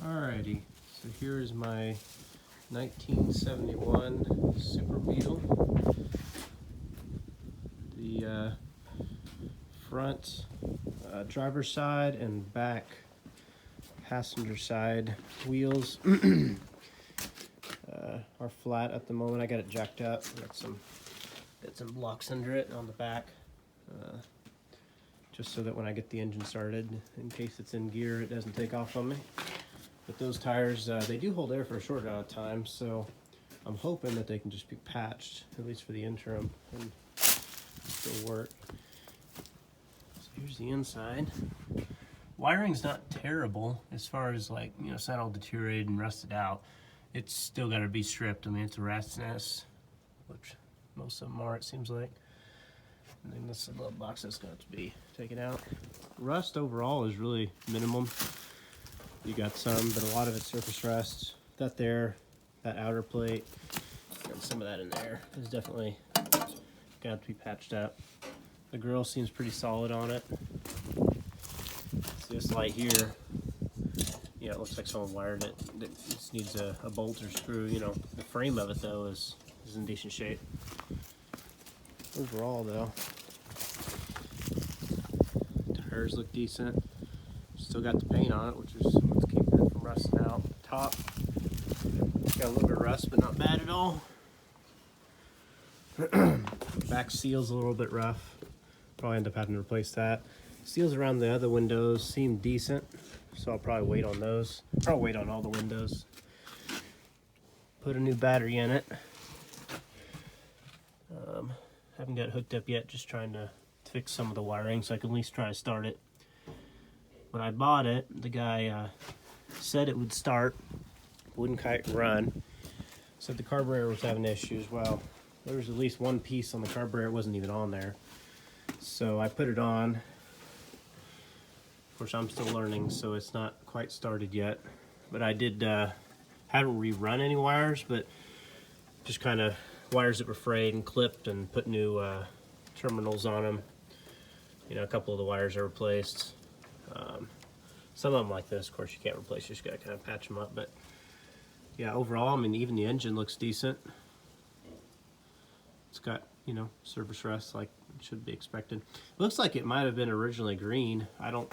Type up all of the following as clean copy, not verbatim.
Alrighty, so here is my 1971 Super Beetle. The front driver's side and back passenger side wheels are flat at the moment. I got it jacked up. Got some blocks under it on the back, just so that when I get the engine started, in case it's in gear, it doesn't take off on me. But those tires, they do hold air for a short amount of time, so I'm hoping that they can just be patched, at least for the interim, and still work. So here's the inside. Wiring's not terrible as far as, like, you know, it's not all deteriorated and rusted out. It's still got to be stripped. I mean, it's a rat's nest, which most of them are, it seems like. And then this little box that's going to be taken out. Rust overall is really minimum. You got some, but a lot of it's surface rust. That there, that outer plate, and some of that in there is definitely got to be patched up. The grill seems pretty solid on it. See this light here? Yeah, it looks like someone wired it. It just needs a bolt or screw. You know, the frame of it though is in decent shape. Overall though, tires look decent. Still got the paint on it, which is what's keeping it from rusting out. Top, got a little bit of rust, but not bad at all. Back seal's a little bit rough. Probably end up having to replace that. Seals around the other windows seem decent, so I'll probably wait on those. I'll wait on all the windows. Put a new battery in it. Haven't got it hooked up yet, just trying to fix some of the wiring so I can at least try to start it. When I bought it, the guy said it would start, wouldn't quite run. Said the carburetor was having issues. Well, there was at least one piece on the carburetor, it wasn't even on there. So I put it on. Of course, I'm still learning, so it's not quite started yet. But I did, haven't rerun any wires, but just kind of wires that were frayed and clipped and put new terminals on them. You know, a couple of the wires are replaced. Some of them like this, of course, you can't replace, you just gotta kind of patch them up. But yeah, overall, I mean, even the engine looks decent. It's got, you know, surface rust like it should be expected. Looks like it might have been originally green. I don't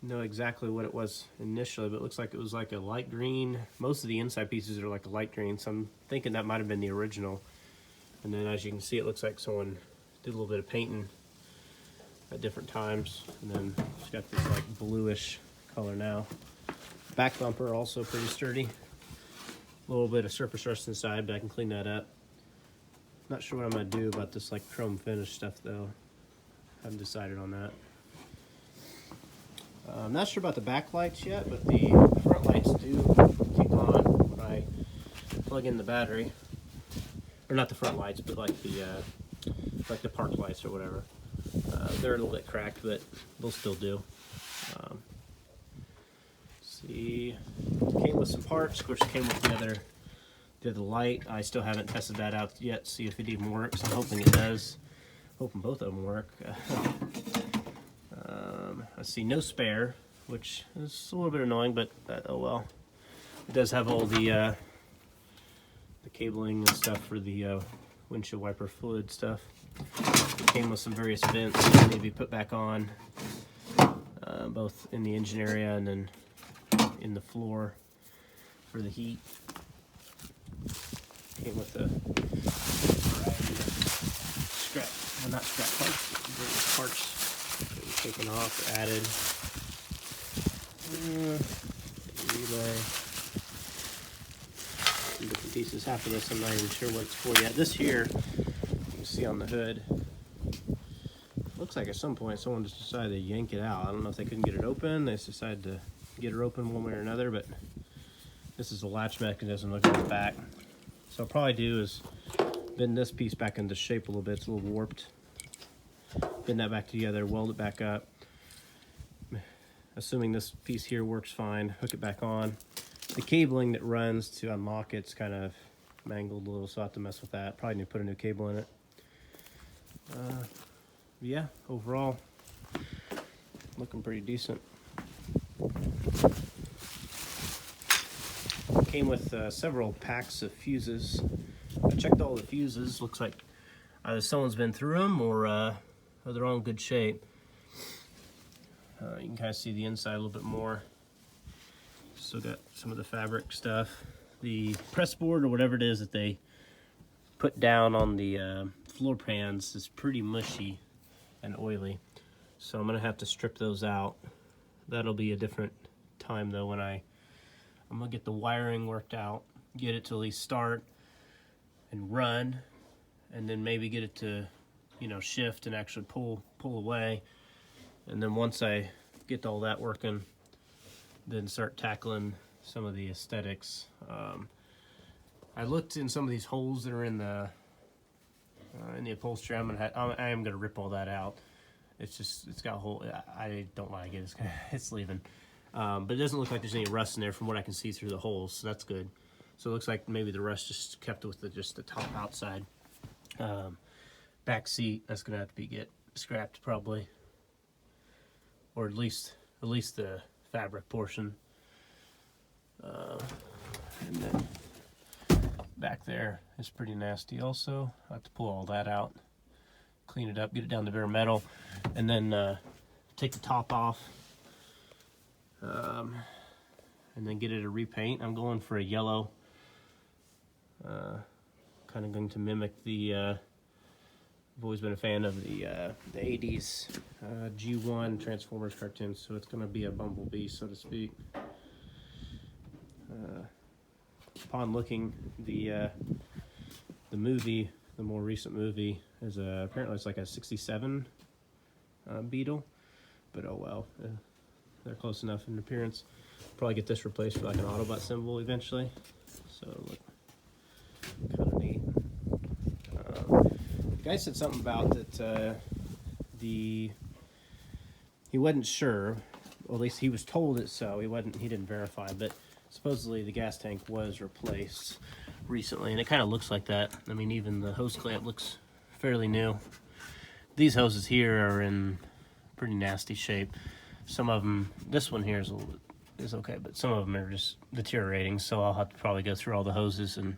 know exactly what it was initially, but it looks like it was like a light green. Most of the inside pieces are like a light green, so I'm thinking that might have been the original. And then as you can see, it looks like someone did a little bit of painting at different times, and then it's got this like bluish color now. Back bumper also pretty sturdy. A little bit of surface rust inside, but I can clean that up. Not sure what I'm gonna do about this like chrome finish stuff though. Haven't decided on that. I'm not sure about the back lights yet, but the front lights do kick on when I plug in the battery. Or not the front lights, but like the park lights or whatever. They're a little bit cracked, but they'll still do. See, came with some parts. Of course, it came with the other light. I still haven't tested that out yet, see if it even works. I'm hoping it does. Hoping both of them work. I see no spare, which is a little bit annoying, but oh well. It does have all the cabling and stuff for the windshield wiper fluid stuff. It came with some various vents that need to be put back on, both in the engine area and then in the floor for the heat. Came with a scrap, well, not scrap parts, various parts that were taken off or added. Relay. Some different pieces. Half of this I'm not even sure what it's for yet. This here, you can see on the hood, looks like at some point someone just decided to yank it out. I don't know if they couldn't get it open. They just decided to get her open one way or another, but this is the latch mechanism looking at the back. So I'll probably do is bend this piece back into shape a little bit. It's a little warped. Bend that back together, weld it back up. Assuming this piece here works fine, hook it back on. The cabling that runs to unlock it's kind of mangled a little, so I have to mess with that. Probably need to put a new cable in it. Yeah, overall, looking pretty decent. came with several packs of fuses. I checked all the fuses. Looks like either someone's been through them or they're all in good shape. You can kind of see the inside a little bit more. Still got some of the fabric stuff. The press board or whatever it is that they put down on the floor pans is pretty mushy and oily. So I'm gonna have to strip those out. That'll be a different time though when I'm gonna get the wiring worked out, get it to at least start and run, and then maybe get it to, you know, shift and actually pull away. And then once I get all that working, then start tackling some of the aesthetics. I looked in some of these holes that are in the upholstery. I am gonna rip all that out. It's got a hole. I don't like it. It's leaving. But it doesn't look like there's any rust in there from what I can see through the holes, so that's good. So it looks like maybe the rust just kept with just the top outside. Back seat, that's gonna have to get scrapped probably, or at least the fabric portion. And then back there is pretty nasty also. I have to pull all that out, clean it up, get it down to bare metal, and then take the top off, and then get it a repaint. I'm going for a yellow, kind of going to mimic the I've always been a fan of the 80s G1 Transformers cartoons, so it's going to be a bumblebee, so to speak. Upon looking, the movie, the more recent movie, is apparently it's like a '67 Beetle, but oh well, they're close enough in appearance. Probably get this replaced for like an Autobot symbol eventually, so look kind of neat. The guy said something about that he wasn't sure, or at least he was told it so. He didn't verify, but supposedly the gas tank was replaced recently, and it kind of looks like that. I mean, even the hose clamp looks fairly new. These hoses here are in pretty nasty shape. Some of them, this one here is okay, but some of them are just deteriorating, so I'll have to probably go through all the hoses and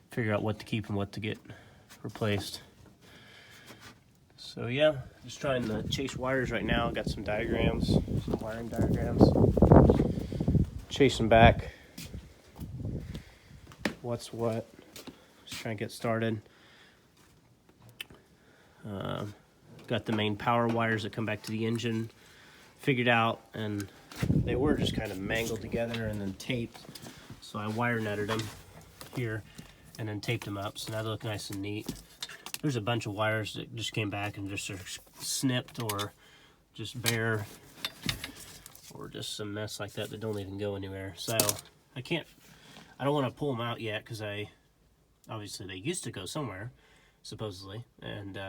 figure out what to keep and what to get replaced. So yeah, just trying to chase wires right now. Got some diagrams, some wiring diagrams. Chasing back what's what. Just trying to get started. Got the main power wires that come back to the engine figured out, and they were just kind of mangled together and then taped. So I wire netted them here and then taped them up, so now they look nice and neat. There's a bunch of wires that just came back and just are snipped or just bare, or just some mess like that don't even go anywhere. So I don't want to pull them out yet, because obviously they used to go somewhere, supposedly, and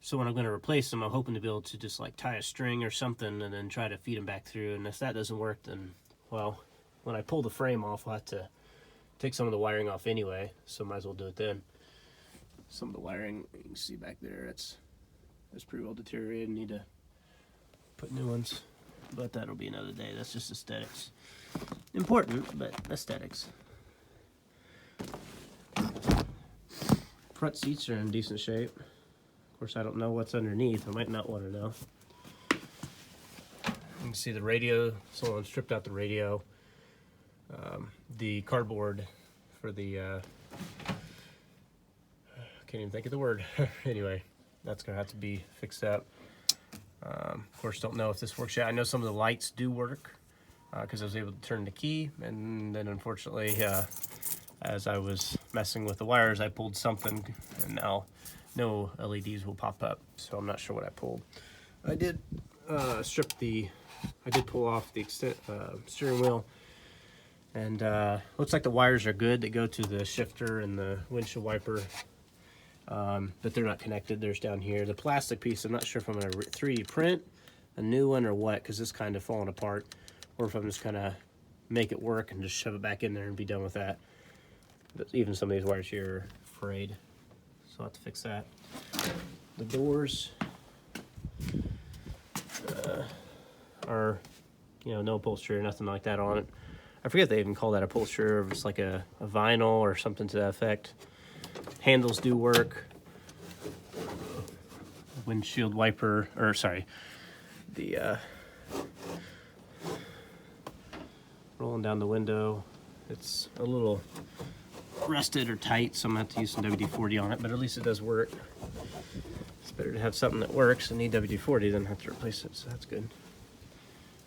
so when I'm going to replace them, I'm hoping to be able to just like tie a string or something and then try to feed them back through. And if that doesn't work, then, well, when I pull the frame off, I'll have to take some of the wiring off anyway, so might as well do it then. Some of the wiring, you can see back there, it's pretty well deteriorated. Need to put new ones, but that'll be another day. That's just aesthetics. Important, but aesthetics. Front seats are in decent shape. Of course, I don't know what's underneath. I might not want to know. You can see the radio. Someone stripped out the radio. The cardboard for the can't even think of the word. Anyway, that's gonna have to be fixed up. Of course, don't know if this works yet. I know some of the lights do work because I was able to turn the key, and then unfortunately, as I was messing with the wires, I pulled something, and now no LEDs will pop up. So I'm not sure what I pulled. I did pull off the steering wheel, and looks like the wires are good that go to the shifter and the windshield wiper. But they're not connected. There's down here. The plastic piece, I'm not sure if I'm going to 3D print a new one or what, because it's kind of falling apart, or if I'm just going to make it work and just shove it back in there and be done with that. But even some of these wires here are frayed, so I'll have to fix that. The doors are, no upholstery or nothing like that on it. I forget they even call that upholstery, or if it's like a vinyl or something to that effect. Handles do work. Windshield wiper, or sorry, the rolling down the window. It's a little rusted or tight, so I'm gonna have to use some WD-40 on it, but at least it does work. It's better to have something that works and need WD-40 than have to replace it, so that's good.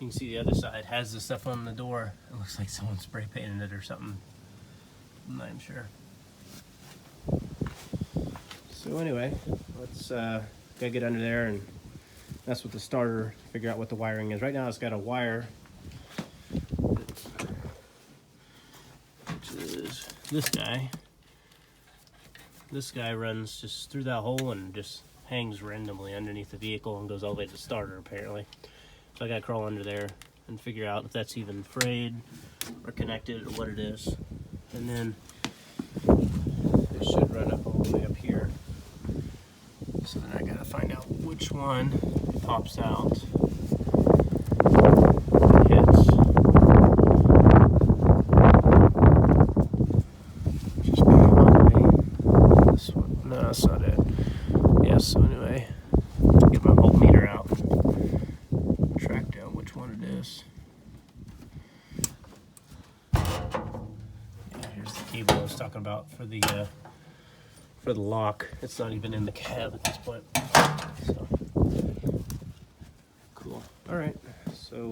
You can see the other side has the stuff on the door. It looks like someone spray painted it or something. I'm not even sure. So anyway, let's gotta get under there and mess with the starter, figure out what the wiring is. Right now it's got a wire, which is this guy. This guy runs just through that hole and just hangs randomly underneath the vehicle and goes all the way to the starter apparently. So I gotta crawl under there and figure out if that's even frayed or connected or what it is. And then it should run up all the way up here. So then I gotta find out which one pops out. Hits. Just probably this one. No, that's not it. Yeah, so anyway, get my voltmeter out. Track down which one it is. Yeah, here's the cable I was talking about for the lock. It's not even in the cab at this point. So cool. All right, so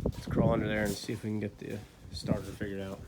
let's crawl under there and see if we can get the starter figured out.